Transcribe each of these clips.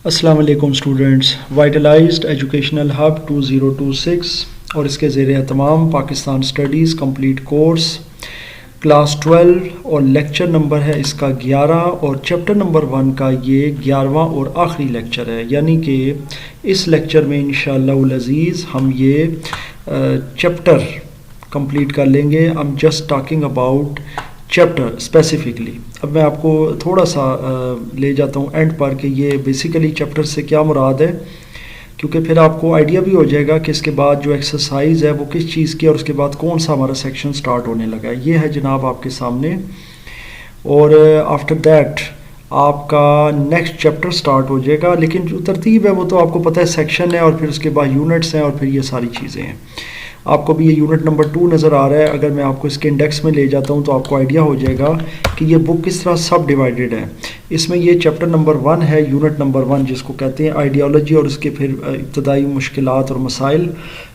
السلام علیکم students, وائٹلائزڈ educational hub 2026 اور اس کے زیر اہتمام Pakistan studies complete course class 12 اور لیکچر نمبر ہے اس کا 11 اور چیپٹر نمبر 1 کا یہ 11واں اور آخری لیکچر ہے، یعنی کہ اس لیکچر میں انشاءاللہ العزیز ہم یہ چیپٹر کمپلیٹ کر لیں گے. I'm just talking about chapter specifically. اب میں آپ کو تھوڑا سا لے جاتا ہوں اینڈ پر کہ یہ بیسیکلی چیپٹر سے کیا مراد ہے، کیونکہ پھر آپ کو آئیڈیا بھی ہو جائے گا کہ اس کے بعد جو ایکسرسائز ہے وہ کس چیز کی اور اس کے بعد کون سا ہمارا سیکشن سٹارٹ ہونے لگا ہے. یہ ہے جناب آپ کے سامنے، اور آفٹر دیٹ آپ کا نیکسٹ چیپٹر سٹارٹ ہو جائے گا. لیکن جو ترتیب ہے وہ تو آپ کو پتہ ہے، سیکشن ہے اور پھر اس کے بعد یونٹس ہیں اور پھر یہ ساری چیزیں ہیں. آپ کو بھی یہ یونٹ نمبر 2 نظر آ رہا ہے. اگر میں آپ کو اس کے انڈیکس میں لے جاتا ہوں تو آپ کو آئیڈیا ہو جائے گا کہ یہ بک کس طرح سب ڈیوائیڈڈ ہے. اس میں یہ چیپٹر نمبر 1 ہے، یونٹ نمبر 1 جس کو کہتے ہیں آئیڈیالوجی، اور اس کے پھر ابتدائی مشکلات اور مسائل.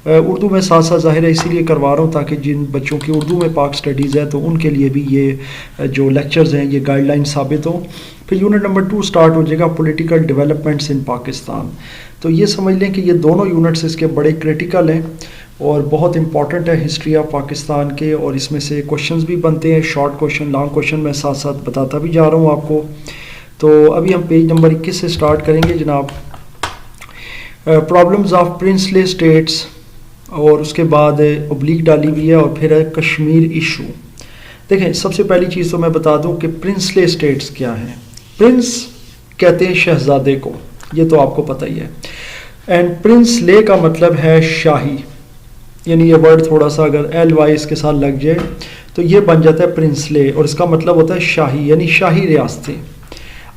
اردو میں ساتھ ساتھ ظاہر ہے اسی لیے کروا رہا ہوں تاکہ جن بچوں کی اردو میں پاک سٹڈیز ہے تو ان کے لیے بھی یہ جو لیکچرز ہیں یہ گائیڈ لائن ثابت ہوں. پھر یونٹ نمبر 2 سٹارٹ ہو جائے گا، پولیٹیکل ڈیولپمنٹس ان پاکستان. تو یہ سمجھ لیں کہ یہ دونوں یونٹس اس کے بڑے کریٹیکل ہیں اور بہت امپورٹنٹ ہے ہسٹری آف پاکستان کے، اور اس میں سے کوشچنز بھی بنتے ہیں، شارٹ کوشچن، لانگ کوشچن. میں ساتھ ساتھ بتاتا بھی جا رہا ہوں آپ کو. تو ابھی ہم پیج نمبر 21 سے سٹارٹ کریں گے جناب. پرابلمز آف پرنسلی اسٹیٹس، اور اس کے بعد اوبلیک ڈالی ہوئی ہے، اور پھر ہے کشمیر ایشو. دیکھیں، سب سے پہلی چیز تو میں بتا دوں کہ پرنسلی اسٹیٹس کیا ہیں. پرنس کہتے ہیں شہزادے کو، یہ تو آپ کو پتہ ہی ہے. اینڈ پرنس لے کا مطلب ہے شاہی، یعنی یہ ورڈ تھوڑا سا اگر ایل وائی اس کے ساتھ لگ جائے تو یہ بن جاتا ہے پرنسلے، اور اس کا مطلب ہوتا ہے شاہی، یعنی شاہی ریاستیں.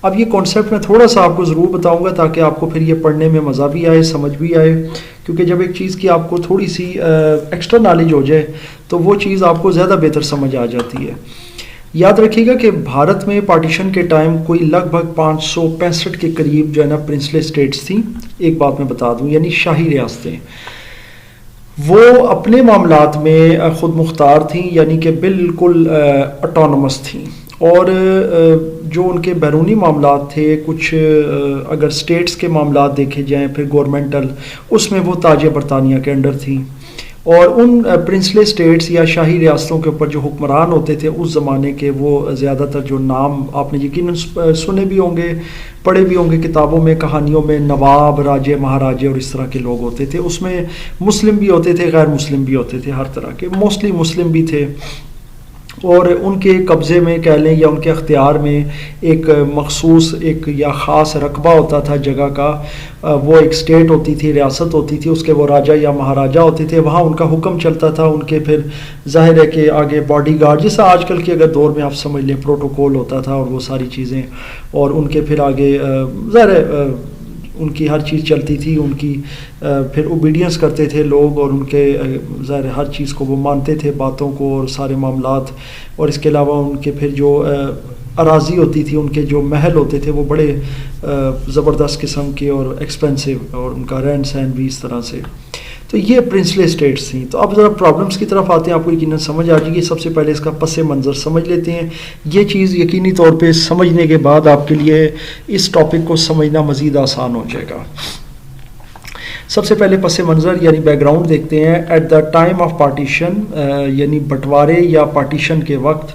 اب یہ کانسیپٹ میں تھوڑا سا آپ کو ضرور بتاؤں گا تاکہ آپ کو پھر یہ پڑھنے میں مزہ بھی آئے، سمجھ بھی آئے. کیونکہ جب ایک چیز کی آپ کو تھوڑی سی ایکسٹرا نالج ہو جائے تو وہ چیز آپ کو زیادہ بہتر سمجھ آ جاتی ہے. یاد رکھیے گا کہ بھارت میں پارٹیشن کے ٹائم کوئی لگ بھگ 565 کے قریب جو ہے نا پرنسلے اسٹیٹس تھیں. ایک بات میں بتا دوں، یعنی شاہی ریاستیں. وہ اپنے معاملات میں خود مختار تھیں، یعنی کہ بالکل اٹانومس تھیں. اور جو ان کے بیرونی معاملات تھے، کچھ اگر اسٹیٹس کے معاملات دیکھے جائیں پھر گورنمنٹل، اس میں وہ تاج برطانیہ کے انڈر تھیں. اور ان پرنسلے اسٹیٹس یا شاہی ریاستوں کے اوپر جو حکمران ہوتے تھے اس زمانے کے، وہ زیادہ تر جو نام آپ نے یقیناً سنے بھی ہوں گے، پڑھے بھی ہوں گے کتابوں میں، کہانیوں میں، نواب، راجے، مہاراجے اور اس طرح کے لوگ ہوتے تھے. اس میں مسلم بھی ہوتے تھے، غیر مسلم بھی ہوتے تھے، ہر طرح کے. موسٹلی مسلم بھی تھے، اور ان کے قبضے میں کہہ لیں یا ان کے اختیار میں ایک مخصوص ایک یا خاص رقبہ ہوتا تھا جگہ کا. وہ ایک اسٹیٹ ہوتی تھی، ریاست ہوتی تھی، اس کے وہ راجا یا مہاراجا ہوتے تھے، وہاں ان کا حکم چلتا تھا. ان کے پھر ظاہر ہے کہ آگے باڈی گارڈ، جیسا آج کل کے اگر دور میں آپ سمجھ لیں پروٹوکول ہوتا تھا اور وہ ساری چیزیں، اور ان کے پھر آگے ظاہر ہے ان کی ہر چیز چلتی تھی. ان کی پھر اوبیڈینس کرتے تھے لوگ، اور ان کے ظاہر ہر چیز کو وہ مانتے تھے، باتوں کو اور سارے معاملات. اور اس کے علاوہ ان کے پھر جو اراضی ہوتی تھی، ان کے جو محل ہوتے تھے وہ بڑے زبردست قسم کے اور ایکسپینسو، اور ان کا رہن سہن بھی اس طرح سے. تو یہ پرنسلے اسٹیٹس تھیں. تو اب ذرا پرابلمس کی طرف آتے ہیں، آپ کو یقیناً سمجھ آ جائے گی. سب سے پہلے اس کا پس منظر سمجھ لیتے ہیں. یہ چیز یقینی طور پہ سمجھنے کے بعد آپ کے لیے اس ٹاپک کو سمجھنا مزید آسان ہو جائے گا. سب سے پہلے پس منظر یعنی بیک گراؤنڈ دیکھتے ہیں. At the time of partition, یعنی بٹوارے یا پارٹیشن کے وقت،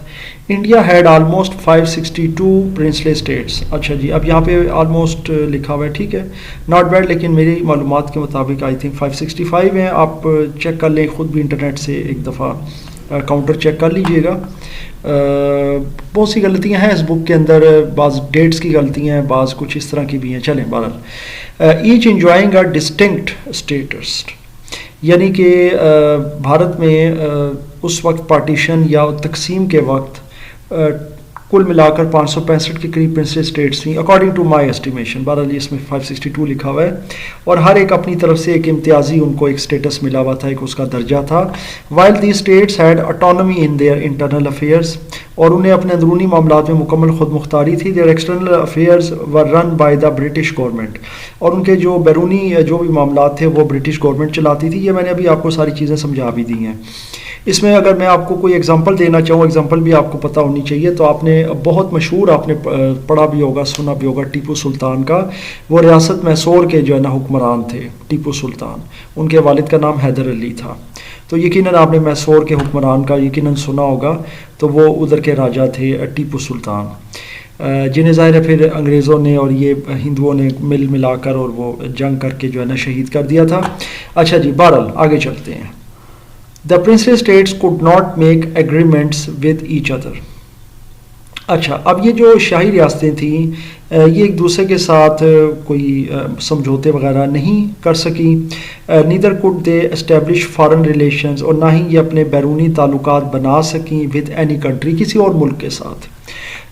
India had almost 562 princely states. اچھا جی، اب یہاں پہ آلموسٹ لکھا ہوا ہے، ٹھیک ہے، ناٹ بیڈ، لیکن میری معلومات کے مطابق آئی تھنک 565 ہیں. آپ چیک کر لیں خود بھی انٹرنیٹ سے ایک دفعہ کاؤنٹر چیک کر لیجئے گا. بہت سی غلطیاں ہیں اس بک کے اندر، بعض ڈیٹس کی غلطیاں ہیں، بعض کچھ اس طرح کی بھی ہیں. چلیں بہرحال، each enjoying a distinct states, یعنی کہ بھارت میں اس وقت پارٹیشن یا تقسیم کے وقت کل ملا کر 565 کے قریب پرنسلے اسٹیٹس تھیں اکارڈنگ ٹو مائی ایسٹیمیشن. بہرحال اس میں 562 لکھا ہوا ہے، اور ہر ایک اپنی طرف سے ایک امتیازی ان کو ایک اسٹیٹس ملا ہوا تھا، ایک اس کا درجہ تھا. While the states had autonomy in their internal affairs, اور انہیں اپنے اندرونی معاملات میں مکمل خود مختاری تھی. Their external affairs were run by the British government, اور ان کے جو بیرونی جو بھی معاملات تھے وہ برٹش گورنمنٹ چلاتی تھی. یہ میں نے ابھی آپ کو ساری چیزیں سمجھا بھی دی ہیں. اس میں اگر میں آپ کو کوئی اگزامپل دینا چاہوں, اگزامپل بھی آپ کو پتہ ہونی چاہیے, تو آپ نے بہت مشہور آپ نے پڑھا بھی ہوگا, سنا بھی ہوگا ٹیپو سلطان کا. وہ ریاست میسور کے جو ہے نا حکمران تھے ٹیپو سلطان. ان کے والد کا نام حیدر علی تھا. تو یقیناً آپ نے میسور کے حکمران کا یقیناً سنا ہوگا. تو وہ ادھر کے راجا تھے ٹیپو سلطان, جنہیں ظاہر ہے پھر انگریزوں نے اور یہ ہندوؤں نے مل ملا کر اور وہ جنگ کر کے جو ہے نا شہید کر دیا تھا. اچھا جی, بہرحال آگے چلتے ہیں. The princely states could not make agreements with each other. اچھا, اب یہ جو شاہی ریاستیں تھیں یہ ایک دوسرے کے ساتھ کوئی سمجھوتے وغیرہ نہیں کر سکیں. neither could they establish foreign relations, اور نہ ہی یہ اپنے بیرونی تعلقات بنا سکیں with any country, کسی اور ملک کے ساتھ.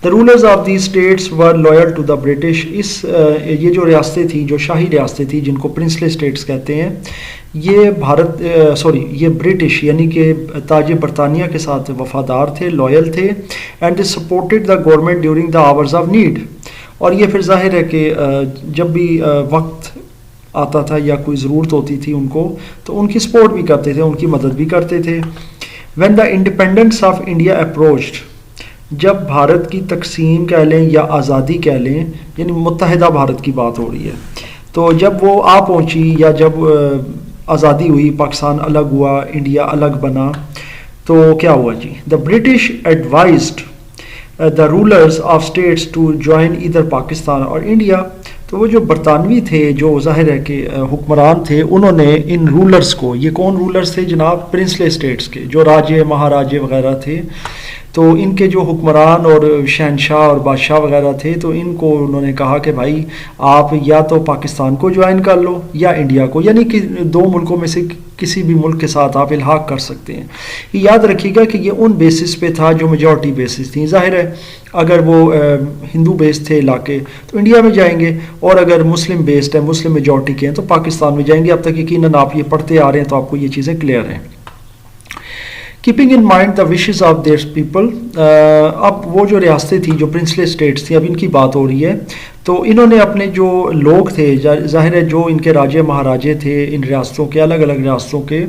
The rulers of these states were loyal to the British. یہ جو ریاستیں تھیں, جو شاہی ریاستیں تھیں جن کو پرنسلی اسٹیٹس کہتے ہیں, یہ برٹش یعنی کہ تاج برطانیہ کے ساتھ وفادار تھے, لوئل تھے. And they supported the government during the hours of need, اور یہ پھر ظاہر ہے کہ جب بھی وقت آتا تھا یا کوئی ضرورت ہوتی تھی ان کو, تو ان کی سپورٹ بھی کرتے تھے, ان کی مدد بھی کرتے تھے. When the independence of India approached, جب بھارت کی تقسیم کہہ لیں یا آزادی کہہ لیں, یعنی متحدہ بھارت کی بات ہو رہی ہے, تو جب وہ آ پہنچی یا جب آزادی ہوئی, پاکستان الگ ہوا, انڈیا الگ بنا, تو کیا ہوا جی؟ The British advised the rulers of states to join ادھر پاکستان اور انڈیا. تو وہ جو برطانوی تھے, جو ظاہر ہے کہ حکمران تھے, انہوں نے ان رولرز کو, یہ کون رولرز تھے جناب؟ پرنسلی اسٹیٹس کے جو راجے مہاراجے وغیرہ تھے, تو ان کے جو حکمران اور شہنشاہ اور بادشاہ وغیرہ تھے, تو ان کو انہوں نے کہا کہ بھائی آپ یا تو پاکستان کو جوائن کر لو یا انڈیا کو, یعنی کہ دو ملکوں میں سے کسی بھی ملک کے ساتھ آپ الحاق کر سکتے ہیں. یہ یاد رکھیے گا کہ یہ ان بیسس پہ تھا جو میجورٹی بیسس تھیں. ظاہر ہے اگر وہ ہندو بیس تھے علاقے تو انڈیا میں جائیں گے, اور اگر مسلم بیسڈ ہے, مسلم میجورٹی کے ہیں, تو پاکستان میں جائیں گے. اب تک یقیناً آپ یہ پڑھتے آ رہے ہیں تو آپ کو یہ چیزیں کلیئر ہیں. Keeping in mind the wishes of their people. اب وہ جو ریاستیں تھیں جو پرنسلی اسٹیٹس تھیں, اب ان کی بات ہو رہی ہے, تو انہوں نے اپنے جو لوگ تھے, ظاہر ہے جو ان کے راجے مہاراجے تھے ان ریاستوں کے, الگ الگ ریاستوں کے,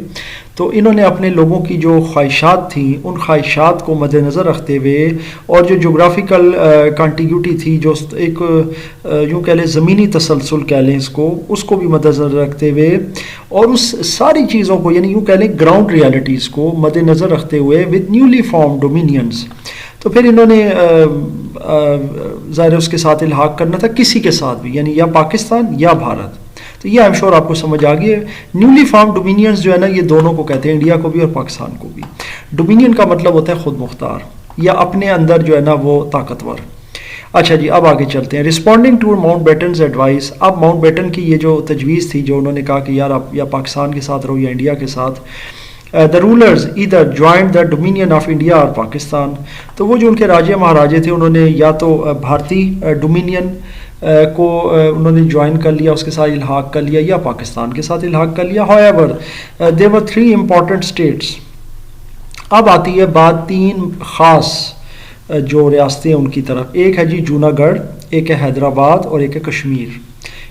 تو انہوں نے اپنے لوگوں کی جو خواہشات تھیں ان خواہشات کو مد نظر رکھتے ہوئے, اور جو جغرافیکل کانٹیگیوٹی تھی, جو ایک یوں کہہ لیں زمینی تسلسل کہہ لیں اس کو بھی مد نظر رکھتے ہوئے, اور اس ساری چیزوں کو یعنی یوں کہہ لیں گراؤنڈ ریالٹیز کو مد نظر رکھتے ہوئے ود نیولی فارم ڈومینینز, تو پھر انہوں نے ظاہر اس کے ساتھ الحاق کرنا تھا کسی کے ساتھ بھی, یعنی یا پاکستان یا بھارت. تو یہ آئی ایم شور آپ کو سمجھ آ گئی ہے. نیولی فارم ڈومینینز جو ہے نا, یہ دونوں کو کہتے ہیں, انڈیا کو بھی اور پاکستان کو بھی. ڈومینین کا مطلب ہوتا ہے خود مختار یا اپنے اندر جو ہے نا وہ طاقتور. اچھا جی, اب آگے چلتے ہیں. Responding to Mountbatten's advice. اب ماؤنٹ بیٹن کی یہ جو تجویز تھی, جو انہوں نے کہا کہ یار آپ یا پاکستان کے ساتھ رہو یا انڈیا کے ساتھ, the rulers either joined the dominion of India اور پاکستان. تو وہ جو ان کے راجے مہاراجے تھے, انہوں نے یا تو بھارتی ڈومینین کو انہوں نے جوائن کر لیا, اس کے ساتھ الحاق کر لیا, یا پاکستان کے ساتھ الحاق کر لیا. however there were 3 important states. اب آتی ہے بات 3 خاص جو ریاستیں ان کی طرف. ایک ہے جی جونا گڑھ, ایک ہے حیدرآباد, اور ایک ہے کشمیر.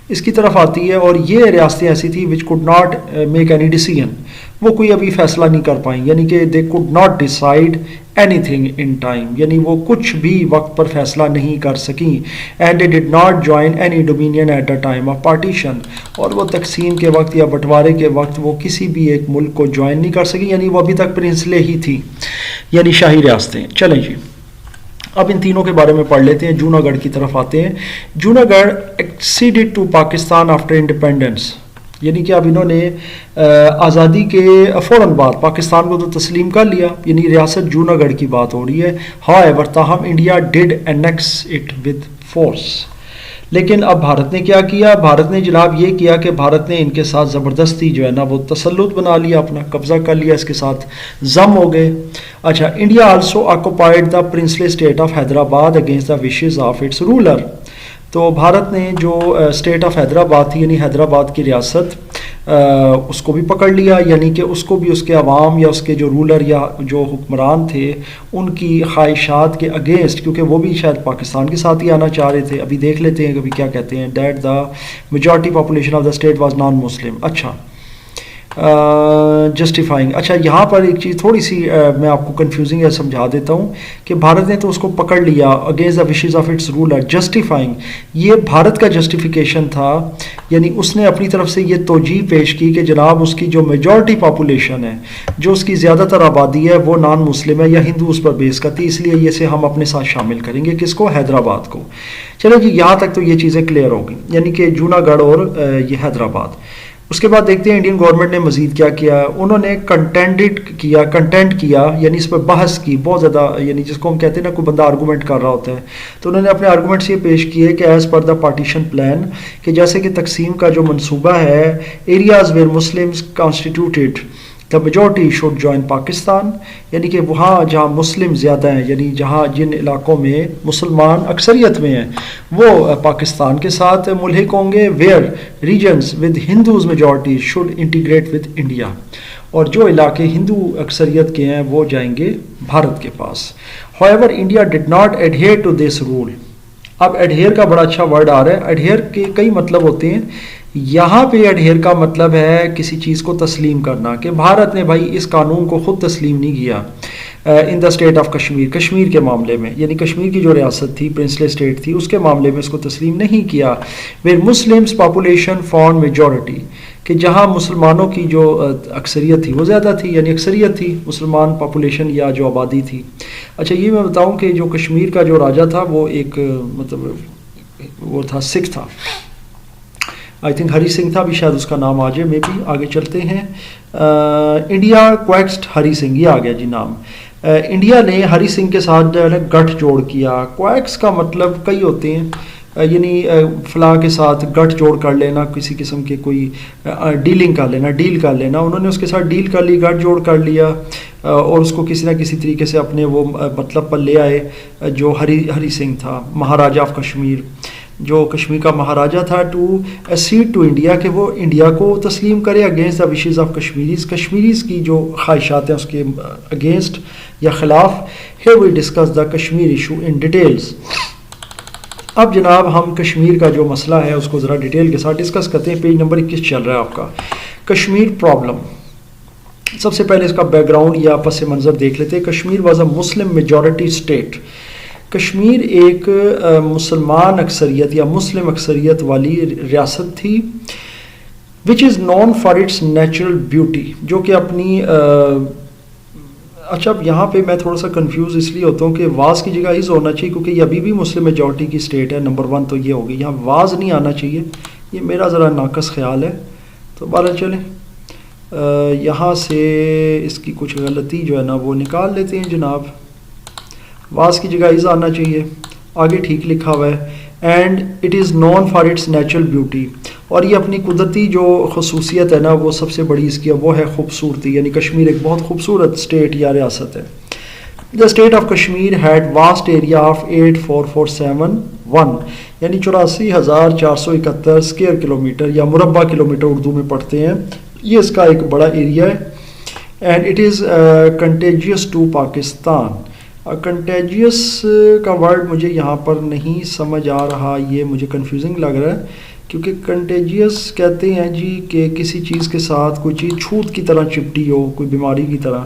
اس کی طرف آتی ہے, اور یہ ریاستیں ایسی تھیں which could not make any decision. وہ کوئی ابھی فیصلہ نہیں کر پائیں, یعنی کہ they could not decide anything in time, یعنی وہ کچھ بھی وقت پر فیصلہ نہیں کر سکیں. and they did not join any dominion at the time of partition. اور وہ تقسیم کے وقت یا بٹوارے کے وقت وہ کسی بھی ایک ملک کو جوائن نہیں کر سکیں, یعنی وہ ابھی تک پرنسلے ہی تھی, یعنی شاہی ریاستیں. چلیں جی, اب ان تینوں کے بارے میں پڑھ لیتے ہیں. جونا گڑھ کی طرف آتے ہیں. جونا گڑھ exceeded to Pakistan after independence, یعنی کہ اب انہوں نے آزادی کے فوراً بعد پاکستان کو تو تسلیم کر لیا, یعنی ریاست جونا گڑھ کی بات ہو رہی ہے. however تاہم India did annex it with force. لیکن اب بھارت نے کیا کیا؟ بھارت نے جناب یہ کیا کہ بھارت نے ان کے ساتھ زبردستی جو ہے نا وہ تسلط بنا لیا, اپنا قبضہ کر لیا, اس کے ساتھ ضم ہو گئے. اچھا, India also occupied the princely state of Hyderabad against the wishes of its ruler. تو بھارت نے جو اسٹیٹ آف حیدرآباد تھی, یعنی حیدرآباد کی ریاست, اس کو بھی پکڑ لیا، یعنی کہ اس کو بھی اس کے عوام یا اس کے جو رولر یا جو حکمران تھے ان کی خواہشات کے اگینسٹ، کیونکہ وہ بھی شاید پاکستان کے ساتھ ہی آنا چاہ رہے تھے. ابھی دیکھ لیتے ہیں کبھی کیا کہتے ہیں. That the majority population of the state was non Muslim. اچھا جسٹیفائنگ. اچھا یہاں پر ایک چیز تھوڑی سی میں آپ کو کنفیوزنگ ہے، سمجھا دیتا ہوں کہ بھارت نے تو اس کو پکڑ لیا against the wishes of its ruler. Justifying یہ بھارت کا جسٹیفیکیشن تھا، یعنی اس نے اپنی طرف سے یہ توجیہ پیش کی کہ جناب اس کی جو میجورٹی پاپولیشن ہے، جو اس کی زیادہ تر آبادی ہے وہ نان مسلم ہے یا ہندو اس پر بیس کرتی، اس لیے یہ سے ہم اپنے ساتھ شامل کریں گے. کس کو؟ حیدرآباد کو. چلو جی یہاں تک تو یہ چیزیں کلیئر ہو گئی، یعنی کہ جوناگڑھ اور یہ حیدرآباد. اس کے بعد دیکھتے ہیں انڈین گورنمنٹ نے مزید کیا کیا. انہوں نے کنٹینٹ کیا یعنی اس پر بحث کی بہت زیادہ، یعنی جس کو ہم کہتے ہیں نا کوئی بندہ آرگومنٹ کر رہا ہوتا ہے، تو انہوں نے اپنے آرگومنٹس یہ پیش کیے کہ as per the partition plan, کہ جیسے کہ تقسیم کا جو منصوبہ ہے، areas where Muslims constituted the majority should join Pakistan, یعنی کہ وہاں جہاں مسلم زیادہ ہیں، یعنی جہاں جن علاقوں میں مسلمان اکثریت میں ہیں وہ پاکستان کے ساتھ ملحق ہوں گے. Where regions with Hindus majority should integrate with India, اور جو علاقے ہندو اکثریت کے ہیں وہ جائیں گے بھارت کے پاس. however India did not adhere to this rule. اب ایڈہیئر کا بڑا اچھا ورڈ آ رہا ہے. ایڈہیئر کے کئی مطلب ہوتے ہیں، یہاں پہ ایڈہیئر کا مطلب ہے کسی چیز کو تسلیم کرنا، کہ بھارت نے بھائی اس قانون کو خود تسلیم نہیں کیا in the state of Kashmir, Kashmir کے معاملے میں، یعنی کشمیر کی جو ریاست تھی، پرنسلے اسٹیٹ تھی، اس کے معاملے میں اس کو تسلیم نہیں کیا. Where Muslims population form majority, کہ جہاں مسلمانوں کی جو اکثریت تھی وہ زیادہ تھی، یعنی اکثریت تھی مسلمان پاپولیشن یا جو آبادی تھی. اچھا یہ میں بتاؤں کہ جو کشمیر کا جو راجہ تھا وہ ایک مطلب وہ تھا سکھ تھا، آئی تھنک ہری سنگھ تھا، بھی شاید اس کا نام آ جائے، میں بھی آگے چلتے ہیں. انڈیا کویکسٹ ہری سنگھ، یہ آ گیا جی نام. انڈیا نے ہری سنگھ کے ساتھ جو ہے نا گٹھ جوڑ کیا. کویکس کا مطلب کئی ہوتے ہیں، یعنی فلاں کے ساتھ گٹھ جوڑ کر لینا، کسی قسم کے کوئی ڈیلنگ کر لینا، ڈیل کر لینا. انہوں نے اس کے ساتھ ڈیل کر لی، گٹھ جوڑ کر لیا، اور اس کو کسی نہ کسی طریقے سے اپنے وہ مطلب پر لے آئے. جو ہری سنگھ تھا مہاراجہ آف کشمیر، جو کشمیر کا مہاراجہ تھا، ٹو اسیڈ ٹو انڈیا، کہ وہ انڈیا کو تسلیم کرے against the wishes of Kashmiris کی جو خواہشات ہیں اس کے اگینسٹ یا خلاف. Here we discuss the Kashmir issue in details. اب جناب ہم کشمیر کا جو مسئلہ ہے اس کو ذرا ڈیٹیل کے ساتھ ڈسکس کرتے ہیں. پیج نمبر 21 چل رہا ہے آپ کا. کشمیر پرابلم. سب سے پہلے اس کا بیک گراؤنڈ یا پس منظر دیکھ لیتے ہیں. Kashmir was a Muslim majority state. Kashmir ایک مسلمان اکثریت یا مسلم اکثریت والی ریاست تھی. Which is known for its natural beauty, جو کہ اپنی اچھا اب یہاں پہ میں تھوڑا سا کنفیوز اس لیے ہوتا ہوں کہ واز کی جگہ از ہونا چاہیے، کیونکہ یہ ابھی بھی مسلم میجورٹی کی اسٹیٹ ہے. نمبر 1 تو یہ ہوگی، یہاں واز نہیں آنا چاہیے، یہ میرا ذرا ناقص خیال ہے. تو بہرحال چلیں یہاں سے اس کی کچھ غلطی جو ہے نا وہ نکال لیتے ہیں جناب. واز کی جگہ از آنا چاہیے، آگے ٹھیک لکھا ہوا ہے. And it is known for its natural beauty, اور یہ اپنی قدرتی جو خصوصیت ہے نا وہ سب سے بڑی اس کی وہ ہے خوبصورتی، یعنی کشمیر ایک بہت خوبصورت اسٹیٹ یا ریاست ہے. The state of Kashmir had vast area of 84,471، یعنی 84,471 اسکوائر کلومیٹر یا مربع کلومیٹر اردو میں پڑھتے ہیں. یہ اس کا ایک بڑا ایریا ہے. And it is contiguous to Pakistan. Contiguous کا ورڈ مجھے یہاں پر نہیں سمجھ آ رہا، یہ مجھے کنفیوزنگ لگ رہا ہے، کیونکہ کنٹیجیس کہتے ہیں جی کہ کسی چیز کے ساتھ کوئی چیز چھوت کی طرح چپٹی ہو، کوئی بیماری کی طرح.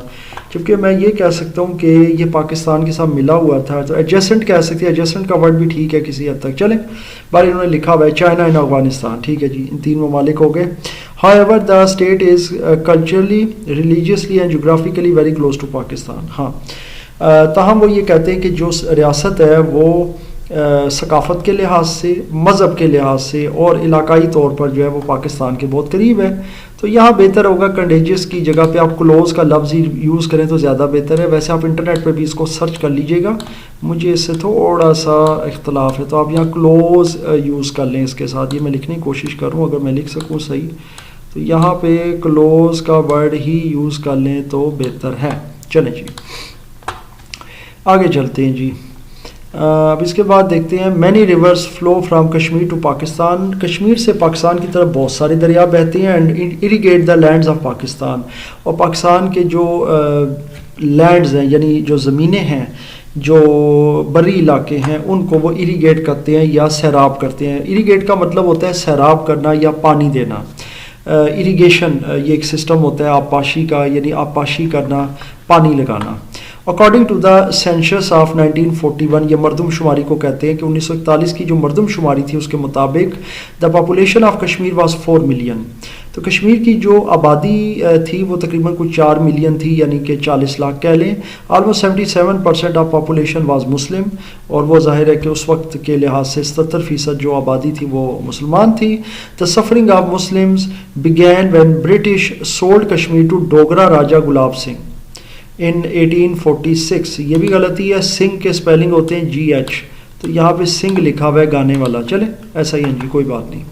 جبکہ میں یہ کہہ سکتا ہوں کہ یہ پاکستان کے ساتھ ملا ہوا تھا، تو ایڈجسٹنٹ کہہ سکتے ہیں. ایڈجسٹنٹ کا ورڈ بھی ٹھیک ہے کسی حد تک. چلیں بارے انہوں نے لکھا ہوا ہے چائنا اینڈ افغانستان، ٹھیک ہے جی، ان 3 ممالک ہو گئے. However, the state is culturally, religiously and geographically very close to Pakistan. ہاں تاہم وہ یہ کہتے ہیں کہ جو ریاست ہے وہ ثقافت کے لحاظ سے، مذہب کے لحاظ سے اور علاقائی طور پر جو ہے وہ پاکستان کے بہت قریب ہے. تو یہاں بہتر ہوگا کنٹیجیس کی جگہ پہ آپ کلوز کا لفظ ہی یوز کریں تو زیادہ بہتر ہے. ویسے آپ انٹرنیٹ پہ بھی اس کو سرچ کر لیجئے گا، مجھے اس سے تھوڑا سا اختلاف ہے، تو آپ یہاں کلوز یوز کر لیں اس کے ساتھ. یہ میں لکھنے کی کوشش کروں، اگر میں لکھ سکوں صحیح تو یہاں پہ کلوز کا ورڈ ہی یوز کر لیں تو بہتر ہے. چلیں جی آگے چلتے ہیں جی. اب اس کے بعد دیکھتے ہیں many rivers flow from Kashmir to Pakistan. Kashmir سے پاکستان کی طرف بہت سارے دریا بہتے ہیں and irrigate the lands of Pakistan. اور پاکستان کے جو لینڈز ہیں یعنی جو زمینیں ہیں جو بری علاقے ہیں ان کو وہ اریگیٹ کرتے ہیں یا سیراب کرتے ہیں. اریگیٹ کا مطلب ہوتا ہے سیراب کرنا یا پانی دینا. اریگیشن یہ ایک سسٹم ہوتا ہے آبپاشی کا, یعنی آبپاشی کرنا, پانی لگانا. اکارڈنگ ٹو دا سینشس آف 1941 یہ مردم شماری کو کہتے ہیں کہ 1941 کی جو مردم شماری تھی اس کے مطابق the population of Kashmir was 4 million. تو کشمیر کی جو آبادی تھی وہ تقریباً کچھ 4 ملین تھی, یعنی کہ 40 لاکھ کہہ لیں. آلموسٹ 77% آف پاپولیشن واز مسلم, اور وہ ظاہر ہے کہ اس وقت کے لحاظ سے 77% جو آبادی تھی وہ مسلمان تھی. The suffering of Muslims begin when British sold Kashmir to Dogra Raja Gulab Singh in 1846. یہ بھی غلطی ہے, سنگھ کے سپیلنگ ہوتے ہیں GH, تو یہاں پہ سنگھ لکھا ہوا ہے گانے والا. چلے ایسا ہی ہے جی, کوئی بات نہیں.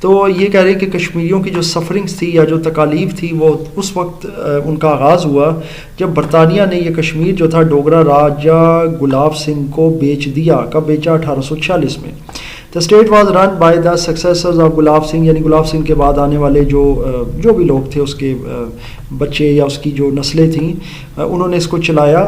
تو یہ کہہ رہے ہیں کہ کشمیریوں کی جو سفرنگز تھی یا جو تکالیف تھی وہ اس وقت ان کا آغاز ہوا جب برطانیہ نے یہ کشمیر جو تھا ڈوگرا راجہ گلاب سنگھ کو بیچ دیا. کب بیچا؟ 1846 میں. The state was run by the successors of Gulab Singh, یعنی گلاب سنگھ کے بعد آنے والے جو بھی لوگ تھے اس کے بچے یا اس کی جو نسلیں تھیں انہوں نے اس کو چلایا.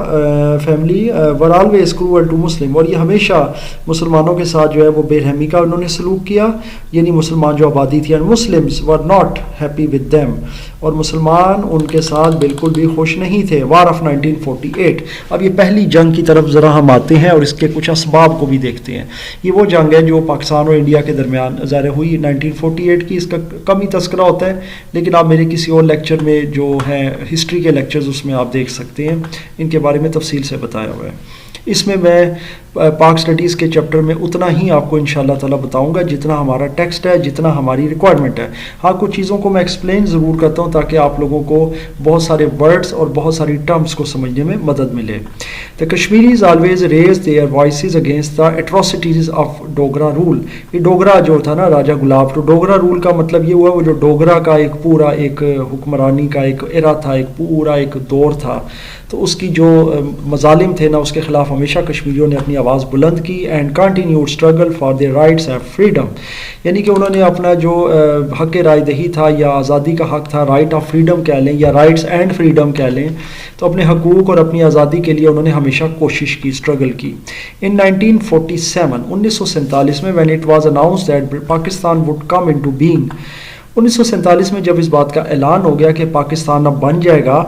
Family were always cruel to Muslim, اور یہ ہمیشہ مسلمانوں کے ساتھ جو ہے وہ بے رحمی کا انہوں نے سلوک کیا, یعنی مسلمان جو آبادی تھی. and Muslims were not happy with them, اور مسلمان ان کے ساتھ بالکل بھی خوش نہیں تھے. War of 1948. اب یہ پہلی جنگ کی طرف ذرا ہم آتے ہیں اور اس کے کچھ اسباب کو بھی دیکھتے ہیں. یہ وہ جنگ ہے جو پاکستان اور انڈیا کے درمیان ظاہر ہوئی 1948 کی. اس کا کم ہی تذکرہ ہوتا ہے, لیکن آپ میرے کسی اور لیکچر میں جو ہیں ہسٹری کے لیکچرز اس میں آپ دیکھ سکتے ہیں, ان کے بارے میں تفصیل سے بتایا ہوا ہے. اس میں پاک سٹڈیز کے چیپٹر میں اتنا ہی آپ کو انشاءاللہ تعالی بتاؤں گا جتنا ہمارا ٹیکسٹ ہے, جتنا ہماری ریکوائرمنٹ ہے. ہاں کچھ چیزوں کو میں ایکسپلین ضرور کرتا ہوں تاکہ آپ لوگوں کو بہت سارے ورڈز اور بہت ساری ٹرمز کو سمجھنے میں مدد ملے. The Kashmiris always raised their voices against the atrocities of Dogra rule. یہ ڈوگرا جو تھا نا راجہ گلاب, تو ڈوگرا رول کا مطلب یہ ہوا وہ جو ڈوگرا کا ایک پورا ایک حکمرانی کا ایک ایرا تھا, ایک پورا ایک دور تھا, تو اس کی جو مظالم تھے نا اس کے خلاف ہمیشہ کشمیریوں نے اپنی آواز بلند کی. And continued struggle for their rights and freedom, یعنی کہ انہوں نے اپنا جو حق رائے دہی تھا یا آزادی کا حق تھا, رائٹ آف فریڈم کہہ لیں یا رائٹس اینڈ فریڈم کہہ لیں, تو اپنے حقوق اور اپنی آزادی کے لیے انہوں نے ہمیشہ کوشش کی, اسٹرگل کی. ان 1947 میں when it was announced that Pakistan would come into being, 1947 میں جب اس بات کا اعلان ہو گیا کہ پاکستان اب بن جائے گا,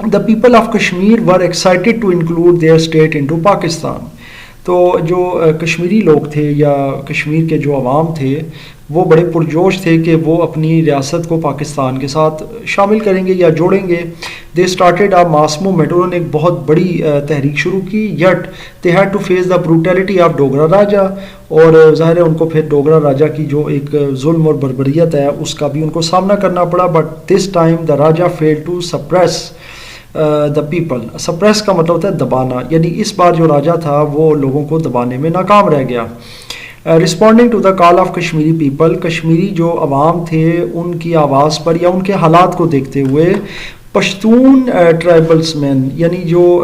the people of Kashmir were excited to include their state into Pakistan. تو جو کشمیری لوگ تھے یا کشمیر کے جو عوام تھے وہ بڑے پرجوش تھے کہ وہ اپنی ریاست کو پاکستان کے ساتھ شامل کریں گے یا جوڑیں گے. They started a mass movement, انہوں نے ایک بہت بڑی تحریک شروع کی. Yet they had to face the brutality of Dogra Raja, اور ظاہر ہے ان کو پھر ڈوگرا راجہ کی جو ایک ظلم اور بربریت ہے اس کا بھی ان کو سامنا کرنا پڑا. But this time the Raja fail to suppress the people. Suppress کا مطلب ہوتا ہے دبانا, یعنی اس بار جو راجہ تھا وہ لوگوں کو دبانے میں ناکام رہ گیا. Responding to the call of Kashmiri people, Kashmiri جو عوام تھے ان کی آواز پر یا ان کے حالات کو دیکھتے ہوئے پشتون ٹرائبلز مین, یعنی جو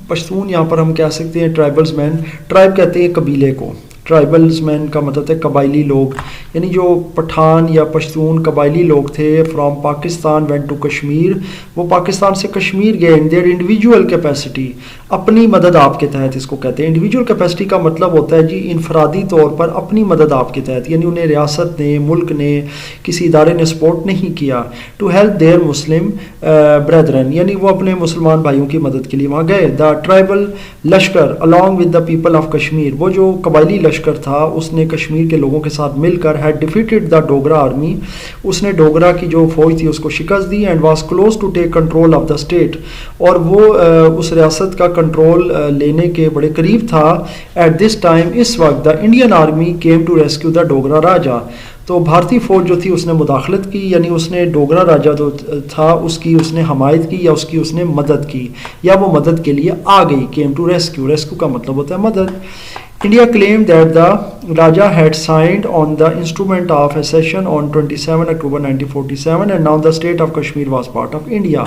پشتون یہاں پر ہم کہہ سکتے ہیں ٹرائبلز مین, ٹرائب کہتے ہیں قبیلے کو, ٹرائبلز مین کا مطلب ہے قبائلی لوگ, یعنی جو پٹھان یا پشتون قبائلی لوگ تھے from Pakistan went to Kashmir, وہ پاکستان سے کشمیر گئے. ان دیئر انڈیویجول کیپیسٹی, اپنی مدد آپ کے تحت اس کو کہتے ہیں. انڈیویجول کیپیسٹی کا مطلب ہوتا ہے جی انفرادی طور پر اپنی مدد آپ کے تحت, یعنی انہیں ریاست نے, ملک نے, کسی ادارے نے سپورٹ نہیں کیا. ٹو ہیلپ دیئر مسلم بریدرن, یعنی وہ اپنے مسلمان بھائیوں کی مدد کے لیے وہاں گئے. دا ٹرائبل لشکر along with the people of Kashmir, وہ جو قبائلی لشکر تھا اس نے کشمیر کے لوگوں کے ساتھ مل کر had defeated the Dogra army, اس نے ڈوگرا کی جو فوج تھی اس کو شکست دی. and was close to take control of the state, اور وہ اس ریاست کا کنٹرول لینے کے بڑے قریب تھا. at this time, اس وقت the Indian army came to rescue the Dogra راجہ, تو بھارتی فوج جو تھی اس نے مداخلت کی, یعنی اس نے ڈوگرا راجہ جو تھا اس کی اس نے حمایت کی یا اس کی اس نے مدد کی, یا وہ مدد کے لیے آ گئی. came to rescue, rescue کا مطلب ہوتا ہے مدد. India claimed that the Raja had signed on the instrument of accession on 27 October 1947 and now the state of Kashmir was part of India.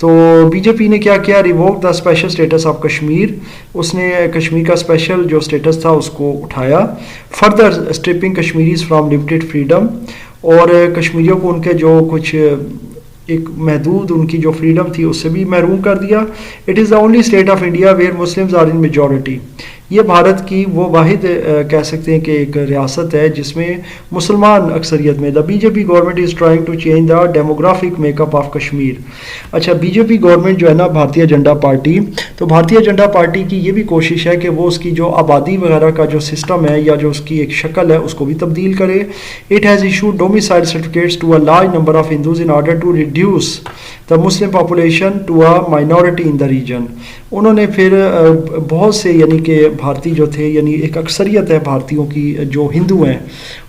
تو بی جے پی نے کیا کیا، revoke the special status of Kashmir, اس نے کشمیر کا special جو status تھا اس کو اٹھایا. Further stripping Kashmiris from limited freedom, اور کشمیریوں کو ان کے جو کچھ ایک محدود ان کی جو فریڈم تھی اس سے بھی محروم کر دیا. It is the only state of India where Muslims are in majority. یہ بھارت کی وہ واحد کہہ سکتے ہیں کہ ایک ریاست ہے جس میں مسلمان اکثریت میں. The B J P government is trying to change the demographic make up of Kashmir. اچھا، بی جے پی گورنمنٹ جو ہے نا، بھارتیہ جنتا پارٹی، تو بھارتیہ جنتا پارٹی کی یہ بھی کوشش ہے کہ وہ اس کی جو آبادی وغیرہ کا جو سسٹم ہے یا جو اس کی ایک شکل ہے اس کو بھی تبدیل کرے. It has issued domicile certificates to a large number of Hindus in order to reduce the Muslim population to a minority in the region. انہوں نے پھر بہت سے یعنی کہ بھارتی جو تھے، یعنی ایک اکثریت ہے بھارتیوں کی جو ہندو ہیں،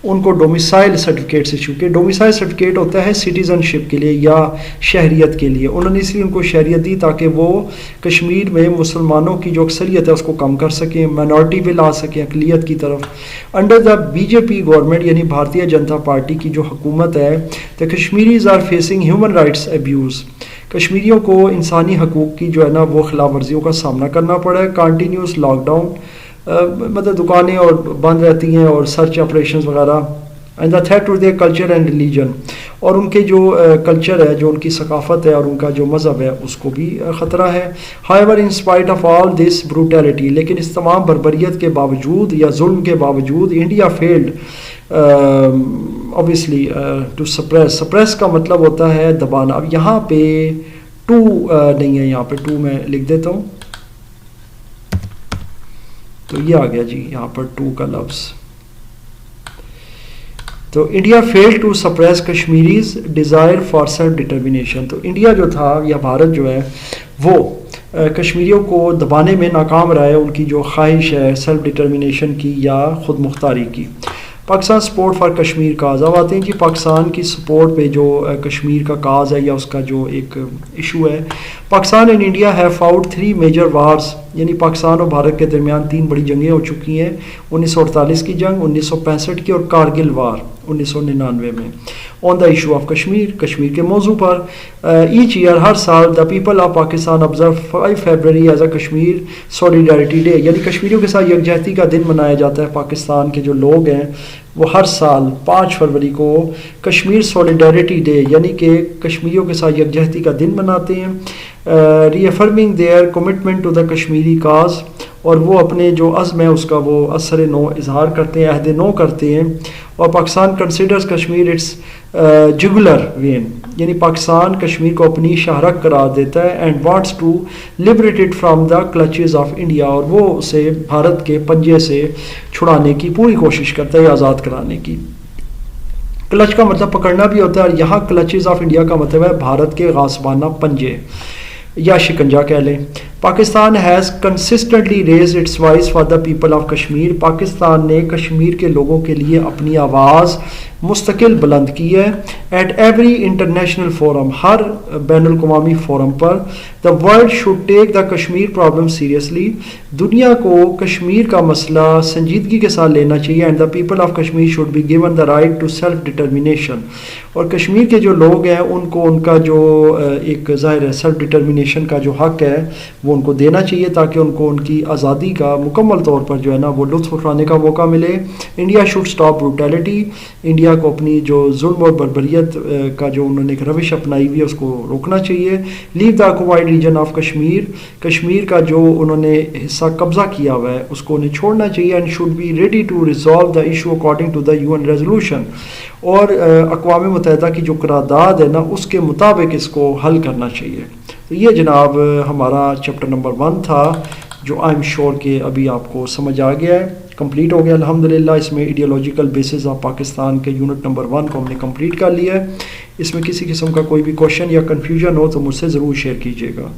ان کو ڈومیسائل سرٹیفکیٹس ایشو کیے. ڈومیسائل سرٹیفکیٹ ہوتا ہے سٹیزن شپ کے لیے یا شہریت کے لیے. انہوں نے اس لیے ان کو شہریت دی تاکہ وہ کشمیر میں مسلمانوں کی جو اکثریت ہے اس کو کم کر سکیں، مائنورٹی پہ لا سکیں، اقلیت کی طرف. Under the B J P government یعنی بھارتیہ جنتا پارٹی کی جو حکومت ہے، the Kashmiris are facing human rights abuse. کشمیریوں کو انسانی حقوق کی جو ہے نا وہ خلاف ورزیوں کا سامنا کرنا پڑا ہے. کانٹینیوس لاک ڈاؤن، مطلب دکانیں اور بند رہتی ہیں اور سرچ آپریشنز وغیرہ. And the threat to their culture and religion, اور ان کے جو کلچر ہے، جو ان کی ثقافت ہے اور ان کا جو مذہب ہے اس کو بھی خطرہ ہے. however in spite of all this brutality، لیکن اس تمام بربریت کے باوجود یا ظلم کے باوجود India field obviously to suppress کا مطلب ہوتا ہے دبانا. اب یہاں پہ ٹو نہیں ہے، یہاں پہ ٹو میں لکھ دیتا ہوں تو یہ آ گیا جی یہاں پر ٹو کا لفظ. تو India fail to suppress Kashmiris desire for self determination. تو انڈیا جو تھا یا بھارت جو ہے وہ کشمیریوں کو دبانے میں ناکام رہا ہے، ان کی جو خواہش ہے سیلف ڈٹرمینیشن کی یا خود مختاری کی. Pakistan support for Kashmir cause. اب آتے ہیں جی پاکستان کی سپورٹ پہ جو کشمیر کا کاز ہے یا اس کا جو ایک ایشو ہے. Pakistan and India have fought 3 major wars, یعنی پاکستان اور بھارت کے درمیان 3 بڑی جنگیں ہو چکی ہیں. 1948 کی جنگ، 1965 کی، اور کارگل وار 1999 میں. On the issue of Kashmir, Kashmir کے موضوع پر. ایچ ایئر، ہر سال، the people of Pakistan observe 5 February as a Kashmir solidarity day, یعنی کشمیریوں کے ساتھ یکجہتی کا دن منایا جاتا ہے. پاکستان کے جو لوگ ہیں وہ ہر سال 5 فروری کو کشمیر سولیڈیرٹی ڈے یعنی کہ کشمیریوں کے ساتھ یکجہتی کا دن مناتے ہیں. Reaffirming their commitment to the Kashmiri cause, اور وہ اپنے جو عزم ہے اس کا وہ اثر نو اظہار کرتے ہیں، عہد نو کرتے ہیں. اور Pakistan considers Kashmir its jugular vein, یعنی پاکستان کشمیر کو اپنی شاہرگ قرار دیتا ہے. And wants to liberated from the clutches of India, اور وہ اسے بھارت کے پنجے سے چھڑانے کی پوری کوشش کرتا ہے، آزاد کرانے کی. کلچ کا مطلب پکڑنا بھی ہوتا ہے، اور یہاں کلچز آف انڈیا کا مطلب ہے بھارت کے غاصبانہ پنجے یا شکنجا کہہ لیں. Pakistan has consistently raised its voice for the people of Kashmir. Pakistan نے کشمیر کے لوگوں کے لیے اپنی آواز مستقل بلند کی ہے. ایٹ ایوری انٹرنیشنل فورم، ہر بین الاقوامی forum per. The world should take the Kashmir problem seriously, دنیا کو کشمیر کا مسئلہ سنجیدگی کے ساتھ لینا چاہیے. And the people of Kashmir should be given the right to self determination, اور کشمیر کے جو لوگ ہیں ان کو ان کا جو ایک ظاہر ہے سیلف ڈٹرمینیشن کا جو حق ہے وہ ان کو دینا چاہیے تاکہ ان کو ان کی آزادی کا مکمل طور پر جو ہے نا وہ لطف اٹھانے کا موقع ملے. India should stop brutality, India کو اپنی جو ظلم اور بربریت کا جو انہوں نے ایک روش اپنائی ہوئی ہے اس کو روکنا چاہیے. Leave the occupied region of Kashmir, Kashmir کا جو انہوں نے حصہ قبضہ کیا ہوا ہے اس کو انہیں چھوڑنا چاہیے. And should be ready to resolve the issue according to the UN resolution, اور اقوام متحدہ کی جو قرارداد ہے نا اس کے مطابق اس کو حل کرنا چاہیے. تو یہ جناب ہمارا چیپٹر نمبر 1 تھا، جو آئی ایم شیور کہ ابھی آپ کو سمجھ آ گیا ہے، کمپلیٹ ہو گیا الحمدللہ. اس میں ایڈیالوجیکل بیسز آف پاکستان کے یونٹ نمبر 1 کو ہم نے کمپلیٹ کر لیا ہے. اس میں کسی قسم کا کوئی بھی کوشچن یا کنفیوژن ہو تو مجھ سے ضرور شیئر کیجیے گا.